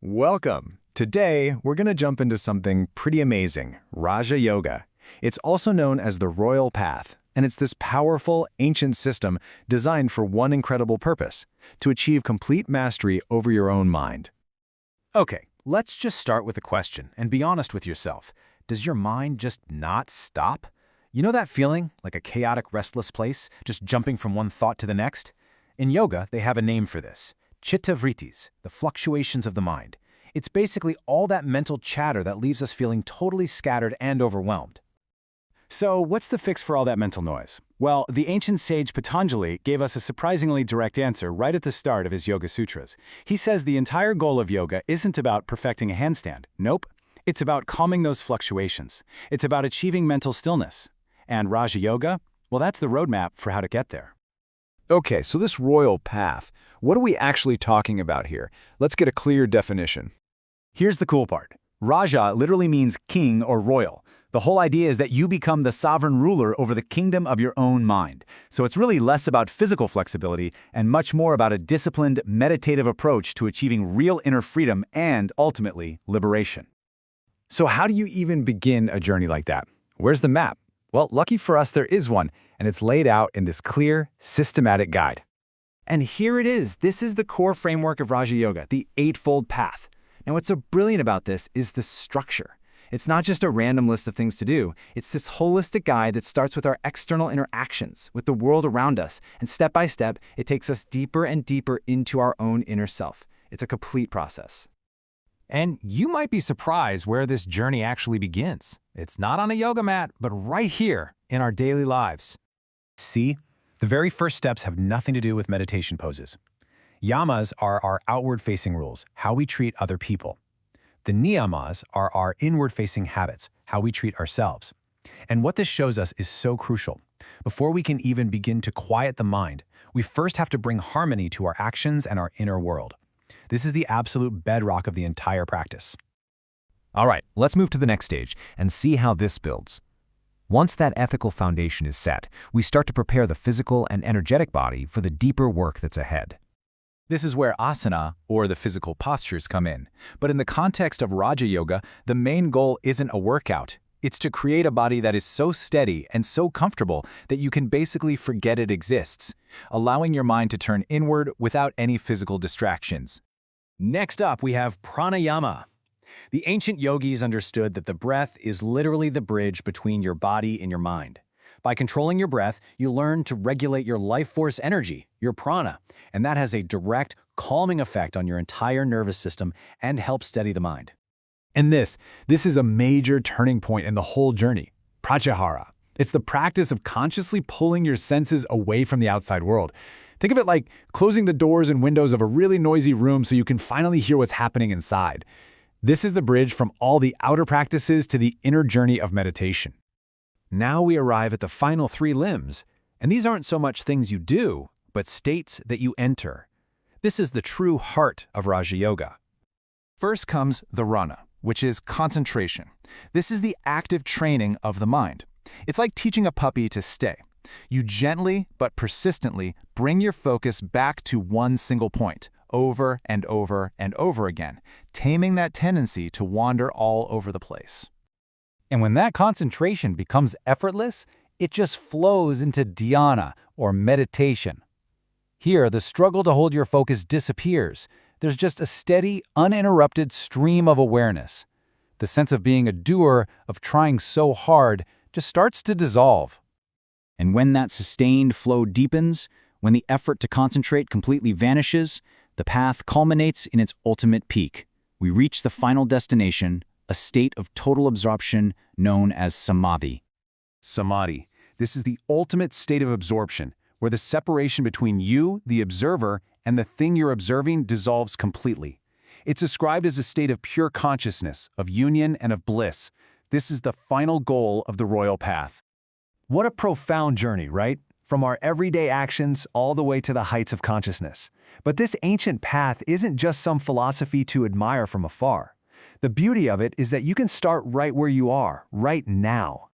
Welcome! Today, we're going to jump into something pretty amazing, Raja Yoga. It's also known as the Royal Path, and it's this powerful, ancient system designed for one incredible purpose, to achieve complete mastery over your own mind. Okay, let's just start with a question and be honest with yourself. Does your mind just not stop? You know that feeling, like a chaotic, restless place, just jumping from one thought to the next? In yoga, they have a name for this. Chitta vrittis, the fluctuations of the mind. It's basically all that mental chatter that leaves us feeling totally scattered and overwhelmed. So what's the fix for all that mental noise? Well, the ancient sage Patanjali gave us a surprisingly direct answer right at the start of his Yoga Sutras. He says the entire goal of yoga isn't about perfecting a handstand. Nope. It's about calming those fluctuations. It's about achieving mental stillness. And Raja Yoga? Well, that's the roadmap for how to get there. Okay, so this Royal Path, what are we actually talking about here? Let's get a clear definition. Here's the cool part. Raja literally means king or royal. The whole idea is that you become the sovereign ruler over the kingdom of your own mind. So it's really less about physical flexibility and much more about a disciplined, meditative approach to achieving real inner freedom and, ultimately, liberation. So how do you even begin a journey like that? Where's the map? Well, lucky for us, there is one, and it's laid out in this clear, systematic guide. And here it is. This is the core framework of Raja Yoga, the Eightfold Path. Now, what's so brilliant about this is the structure. It's not just a random list of things to do. It's this holistic guide that starts with our external interactions with the world around us, and step by step, it takes us deeper and deeper into our own inner self. It's a complete process. And you might be surprised where this journey actually begins. It's not on a yoga mat, but right here in our daily lives. See, the very first steps have nothing to do with meditation poses. Yamas are our outward-facing rules, how we treat other people. The niyamas are our inward-facing habits, how we treat ourselves. And what this shows us is so crucial. Before we can even begin to quiet the mind, we first have to bring harmony to our actions and our inner world. This is the absolute bedrock of the entire practice. All right, let's move to the next stage and see how this builds. Once that ethical foundation is set, we start to prepare the physical and energetic body for the deeper work that's ahead. This is where asana, or the physical postures, come in. But in the context of Raja Yoga, the main goal isn't a workout. It's to create a body that is so steady and so comfortable that you can basically forget it exists, allowing your mind to turn inward without any physical distractions. Next up, we have pranayama. The ancient yogis understood that the breath is literally the bridge between your body and your mind. By controlling your breath, you learn to regulate your life force energy, your prana, and that has a direct, calming effect on your entire nervous system and helps steady the mind. And this is a major turning point in the whole journey, pratyahara. It's the practice of consciously pulling your senses away from the outside world. Think of it like closing the doors and windows of a really noisy room so you can finally hear what's happening inside. This is the bridge from all the outer practices to the inner journey of meditation. Now we arrive at the final three limbs, and these aren't so much things you do, but states that you enter. This is the true heart of Raja Yoga. First comes dharana, which is concentration. This is the active training of the mind. It's like teaching a puppy to stay. You gently but persistently bring your focus back to one single point, over and over and over again, taming that tendency to wander all over the place. And when that concentration becomes effortless, it just flows into dhyana, or meditation. Here, the struggle to hold your focus disappears. There's just a steady, uninterrupted stream of awareness. The sense of being a doer, of trying so hard, just starts to dissolve. And when that sustained flow deepens, when the effort to concentrate completely vanishes, the path culminates in its ultimate peak. We reach the final destination, a state of total absorption known as samadhi. Samadhi. This is the ultimate state of absorption, where the separation between you, the observer, and the thing you're observing dissolves completely. It's described as a state of pure consciousness, of union, and of bliss. This is the final goal of the Royal Path. What a profound journey, right? From our everyday actions all the way to the heights of consciousness. But this ancient path isn't just some philosophy to admire from afar. The beauty of it is that you can start right where you are, right now.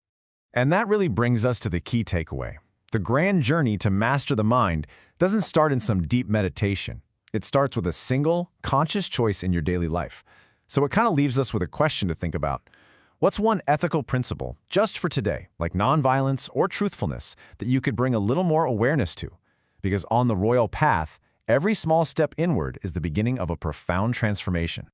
And that really brings us to the key takeaway. The grand journey to master the mind doesn't start in some deep meditation. It starts with a single, conscious choice in your daily life. So it kind of leaves us with a question to think about. What's one ethical principle, just for today, like nonviolence or truthfulness, that you could bring a little more awareness to? Because on the royal path, every small step inward is the beginning of a profound transformation.